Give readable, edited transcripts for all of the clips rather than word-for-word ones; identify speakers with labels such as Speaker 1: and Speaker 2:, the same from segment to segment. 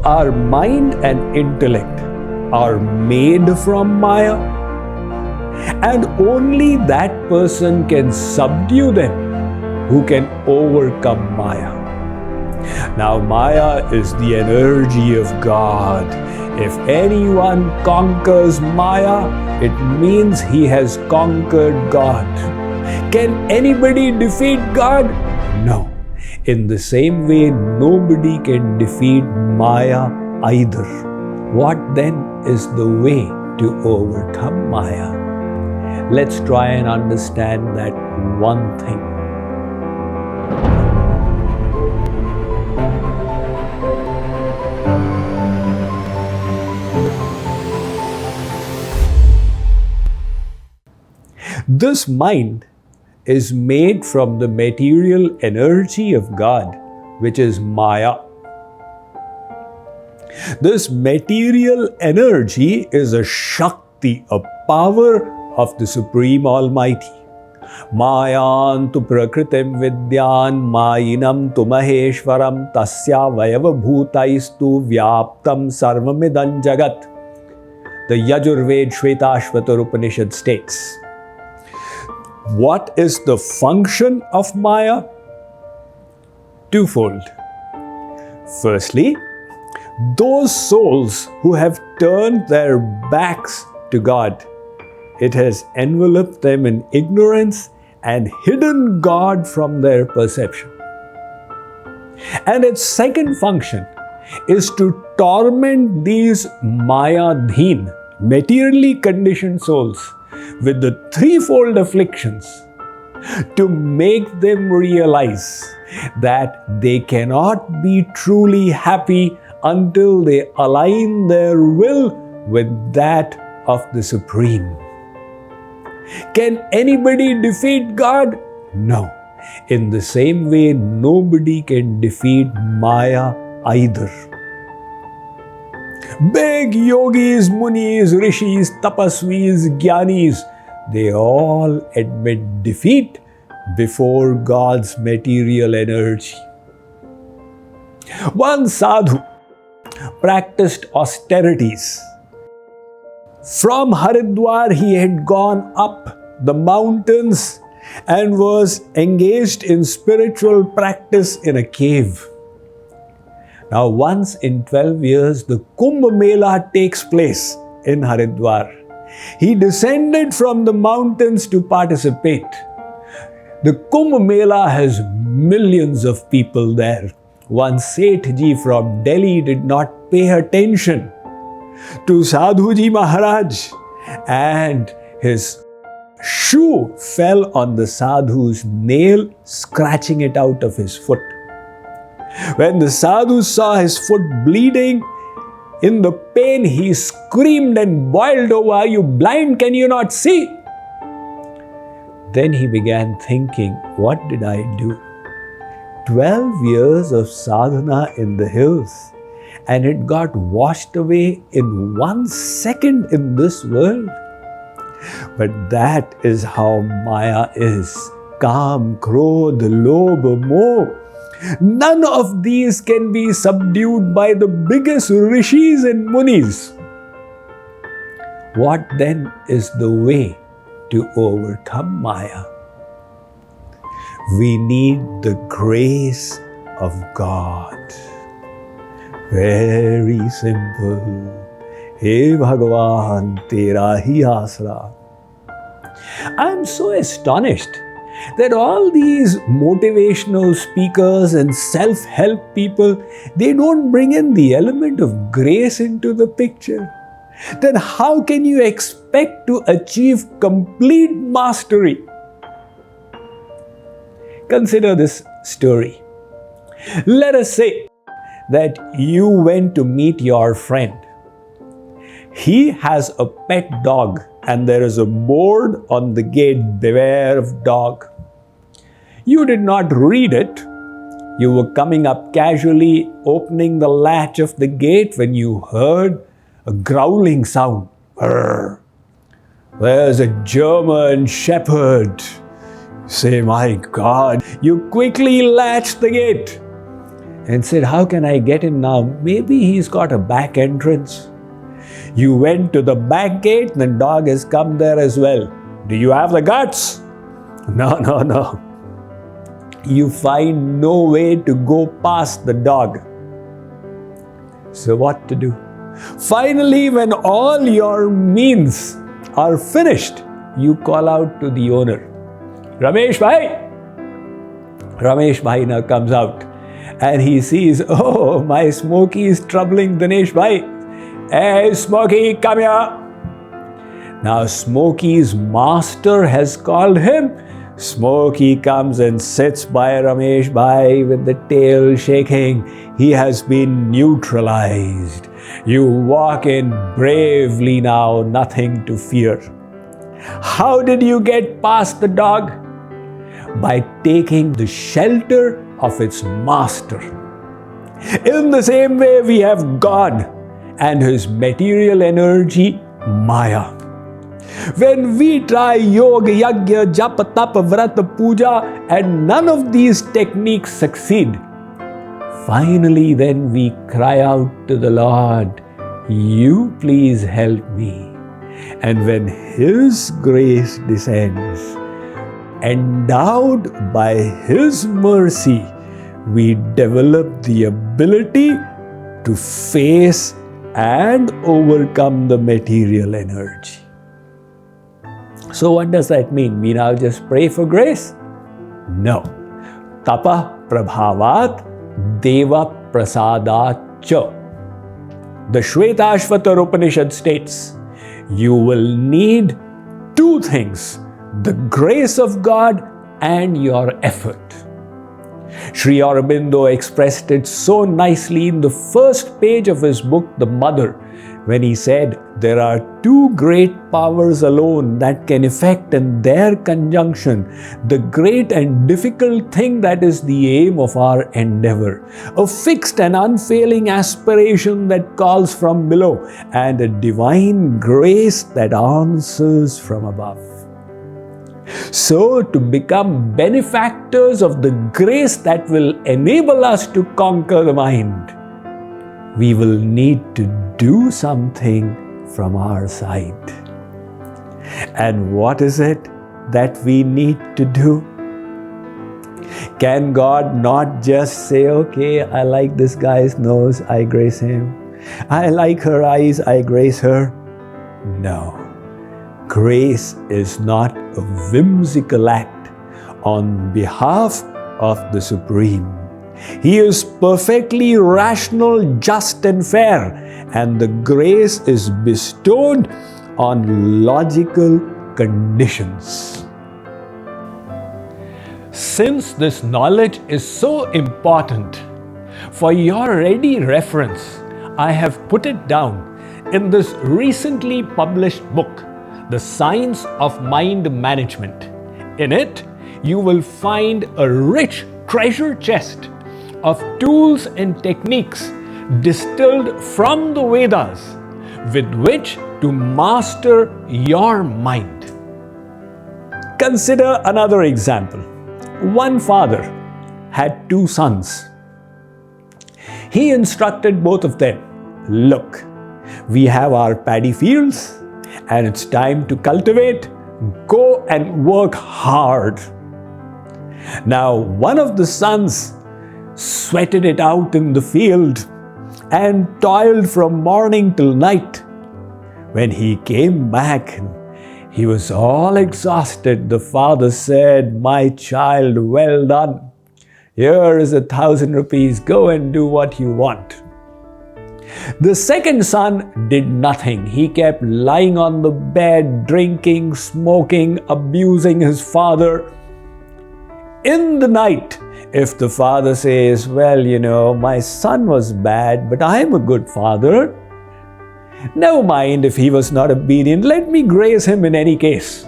Speaker 1: our mind and intellect are made from Maya, and only that person can subdue them who can overcome Maya. Now, Maya is the energy of God. If anyone conquers Maya, it means he has conquered God. Can anybody defeat God? No. In the same way, nobody can defeat Maya either. What then is the way to overcome Maya? Let's try and understand that one thing. This mind is made from the material energy of God, which is Maya. This material energy is a Shakti, a power of the Supreme Almighty. Mayantu prakritim vidyan mayinam tu maheshwaram tasya vayava bhutaistu vyaptam sarvamidam jagat. The Yajurved Shvetashvatar Upanishad states. What is the function of Maya? Twofold. Firstly, those souls who have turned their backs to God, it has enveloped them in ignorance and hidden God from their perception. And its second function is to torment these Maya-dhin, materially conditioned souls, with the threefold afflictions, to make them realize that they cannot be truly happy until they align their will with that of the Supreme. Can anybody defeat God? No. In the same way, nobody can defeat Maya either. Big yogis, munis, rishis, tapasvis, jnanis, they all admit defeat before God's material energy. One sadhu practiced austerities. From Haridwar, he had gone up the mountains and was engaged in spiritual practice in a cave. Now, once in 12 years, the Kumbh Mela takes place in Haridwar. He descended from the mountains to participate. The Kumbh Mela has millions of people there. One Sethji from Delhi did not pay attention to Sadhuji Maharaj, and his shoe fell on the sadhu's nail, scratching it out of his foot. When the sadhu saw his foot bleeding, in the pain he screamed and boiled over, "Are you blind? Can you not see?" Then he began thinking, what did I do? 12 years of sadhana in the hills, and it got washed away in 1 second in this world. But that is how Maya is. Kam, Krodh, Lobh, Moh. None of these can be subdued by the biggest rishis and munis. What then is the way to overcome Maya? We need the grace of God. Very simple. Hey Bhagavan, tera hi asra. I am so astonished that all these motivational speakers and self-help people, they don't bring in the element of grace into the picture. Then how can you expect to achieve complete mastery? Consider this story. Let us say that you went to meet your friend. He has a pet dog and there is a board on the gate, "Beware of dog." You did not read it. You were coming up casually, opening the latch of the gate when you heard a growling sound. Brr. There's a German shepherd. Say, my God. You quickly latched the gate. and said, how can I get in now? Maybe he's got a back entrance. You went to the back gate and the dog has come there as well. Do you have the guts? No. You find no way to go past the dog. So what to do? Finally, when all your means are finished, you call out to the owner, Ramesh Bhai. Ramesh Bhai now comes out and he sees, oh, my Smokey is troubling Dinesh Bhai. Hey, Smokey, come here. Now, Smokey's master has called him. Smokey comes and sits by Ramesh Bhai with the tail shaking. He has been neutralized. You walk in bravely now, nothing to fear. How did you get past the dog? By taking the shelter of its master. In the same way, we have God and his material energy, Maya. When we try yoga, yagya, japa, tapa, vrata, puja, and none of these techniques succeed, finally then we cry out to the Lord, you please help me. And when his grace descends, endowed by his mercy, we develop the ability to face and overcome the material energy. So what does that mean? We now just pray for grace? No. Tapa prabhavat deva prasadat cha. The Shvetashvatar Upanishad states, you will need two things, the grace of God and your effort. Sri Aurobindo expressed it so nicely in the first page of his book, The Mother, when he said, there are two great powers alone that can effect in their conjunction the great and difficult thing that is the aim of our endeavor, a fixed and unfailing aspiration that calls from below, and a divine grace that answers from above. So, to become benefactors of the grace that will enable us to conquer the mind, we will need to do something from our side. And what is it that we need to do? Can God not just say, okay, I like this guy's nose, I grace him. I like her eyes, I grace her. No. Grace is not a whimsical act on behalf of the Supreme. He is perfectly rational, just and fair, and the grace is bestowed on logical conditions. Since this knowledge is so important, for your ready reference, I have put it down in this recently published book, The Science of Mind Management. In it, you will find a rich treasure chest of tools and techniques distilled from the Vedas with which to master your mind. Consider another example. One father had two sons. He instructed both of them, look, we have our paddy fields and it's time to cultivate. Go and work hard. Now, one of the sons sweated it out in the field and toiled from morning till night. When he came back, he was all exhausted. The father said, my child, well done. Here is 1,000 rupees. Go and do what you want. The second son did nothing. He kept lying on the bed, drinking, smoking, abusing his father. In the night, if the father says, well, my son was bad, but I am a good father. Never mind if he was not obedient, let me grace him in any case.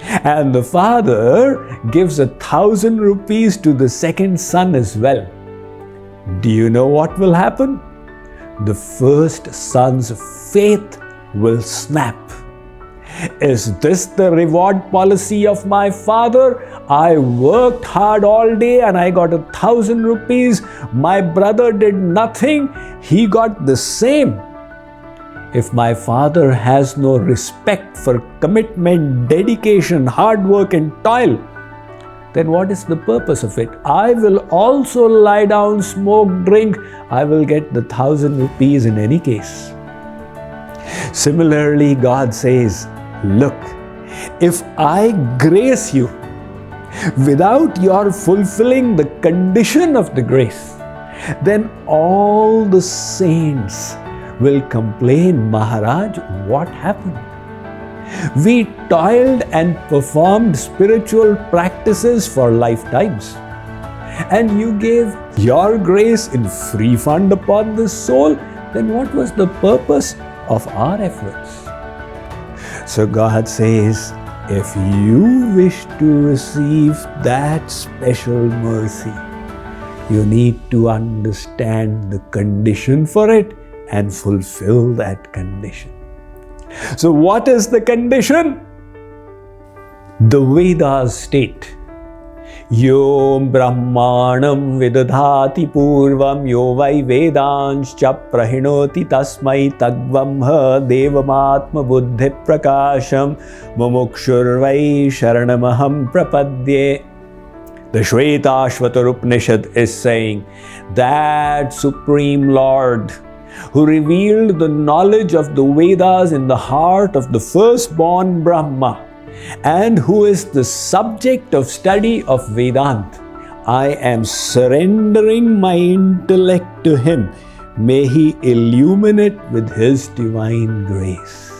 Speaker 1: And the father gives 1,000 rupees to the second son as well. Do you know what will happen? The first son's faith will snap. Is this the reward policy of my father? I worked hard all day and I got 1,000 rupees. My brother did nothing. He got the same. If my father has no respect for commitment, dedication, hard work and toil, then what is the purpose of it? I will also lie down, smoke, drink. I will get the 1,000 rupees in any case. Similarly, God says, look, if I grace you without your fulfilling the condition of the grace, then all the saints will complain, Maharaj, what happened? We toiled and performed spiritual practices for lifetimes, and you gave your grace in free fund upon the soul. Then what was the purpose of our efforts? So God says, if you wish to receive that special mercy, you need to understand the condition for it and fulfill that condition. So what is the condition? The Vedas state, Yom Brahmanam Vidadhati Purvam Yo Vai Vedanscha Prahinoti Tasmai Tagvamha Devamatma Buddhi Prakasham Mumukshurvai Sharanamaham Prapadye. The Shvetashvatar Upanishad is saying that Supreme Lord who revealed the knowledge of the Vedas in the heart of the firstborn Brahma and who is the subject of study of Vedanta, I am surrendering my intellect to him. May he illuminate with his divine grace.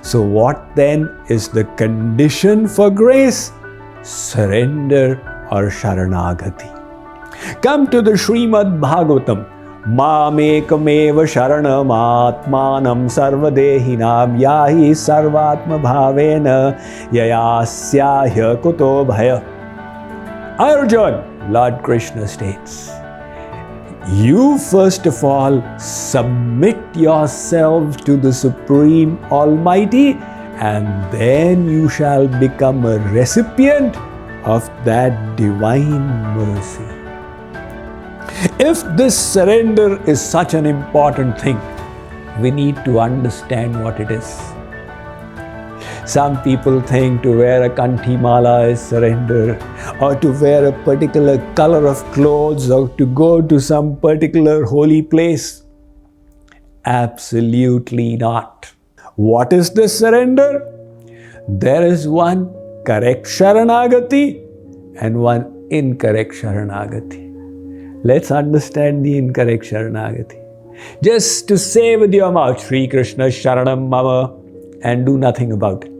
Speaker 1: So what then is the condition for grace? Surrender or sharanagati. Come to the Srimad Bhagavatam. Mamekamev sharanam sarvadehinam yahi sarvatma bhavena yayasyahya kuto bhaya. Arjun, Lord Krishna states, you first of all submit yourself to the Supreme Almighty, and then you shall become a recipient of that divine mercy. If this surrender is such an important thing, we need to understand what it is. Some people think to wear a kanthi mala is surrender, or to wear a particular color of clothes, or to go to some particular holy place. Absolutely not. What is this surrender? There is one correct sharanagati and one incorrect sharanagati. Let's understand the incorrect sharanagati. Just to say with your mouth, Sri Krishna Sharanam Mama, and do nothing about it.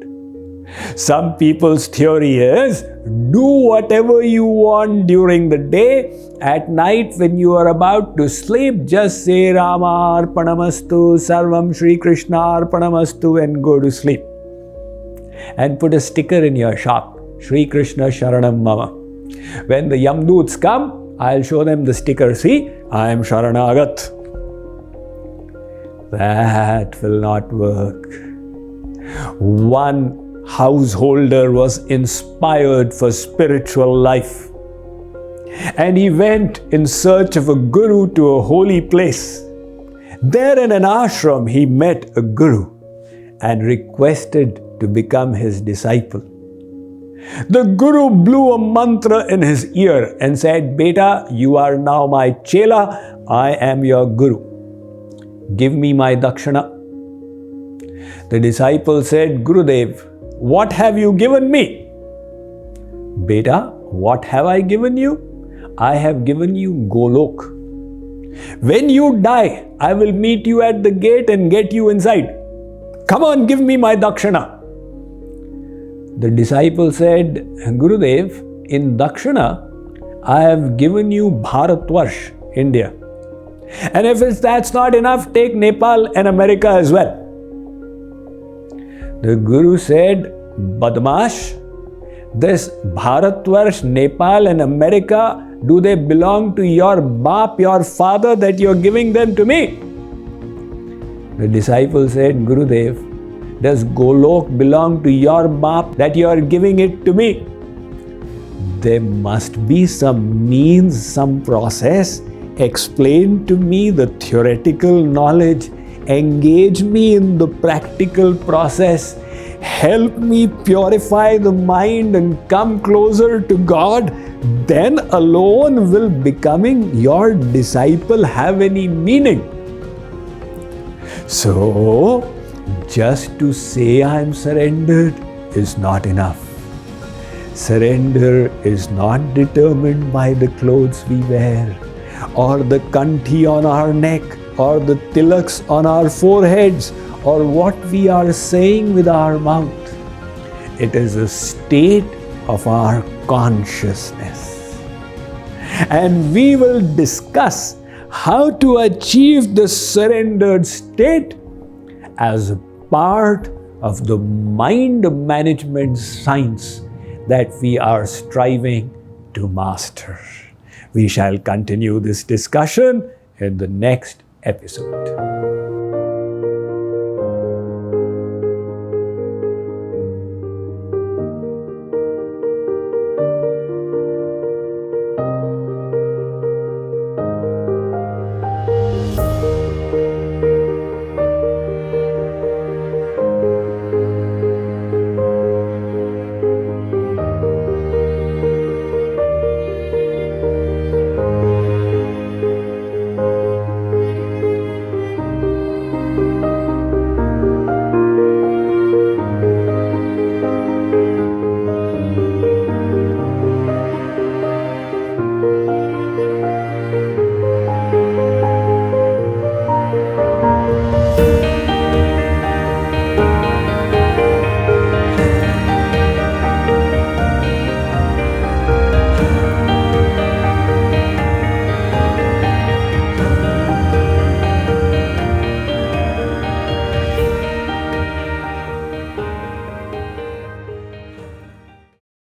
Speaker 1: Some people's theory is, do whatever you want during the day. At night when you are about to sleep, just say Rama Arpanamastu, Sarvam Sri Krishna Arpanamastu, and go to sleep. And put a sticker in your shop, Sri Krishna Sharanam Mama. When the Yamdoots come, I'll show them the sticker. See, I am Sharanagat. That will not work. One householder was inspired for spiritual life, and he went in search of a guru to a holy place. There in an ashram, he met a guru and requested to become his disciple. The guru blew a mantra in his ear and said, Beta, you are now my chela, I am your guru. Give me my dakshana. The disciple said, Gurudev, what have you given me? Beta, what have I given you? I have given you Golok. When you die, I will meet you at the gate and get you inside. Come on, give me my dakshana. The disciple said, Gurudev, in dakshana, I have given you Bharatvarsh, India. And if that's not enough, take Nepal and America as well. The Guru said, Badmash, this Bharatvarsh, Nepal and America, do they belong to your Baap, your father, that you're giving them to me? The disciple said, Gurudev, Does Golok belong to your baap that you are giving it to me? There must be some means, some process. Explain to me the theoretical knowledge. Engage me in the practical process. Help me purify the mind and come closer to God. Then alone will becoming your disciple have any meaning. So, just to say I am surrendered is not enough. Surrender is not determined by the clothes we wear, or the kanthi on our neck, or the tilaks on our foreheads, or what we are saying with our mouth. It is a state of our consciousness. And we will discuss how to achieve the surrendered state as a part of the mind management science that we are striving to master. We shall continue this discussion in the next episode.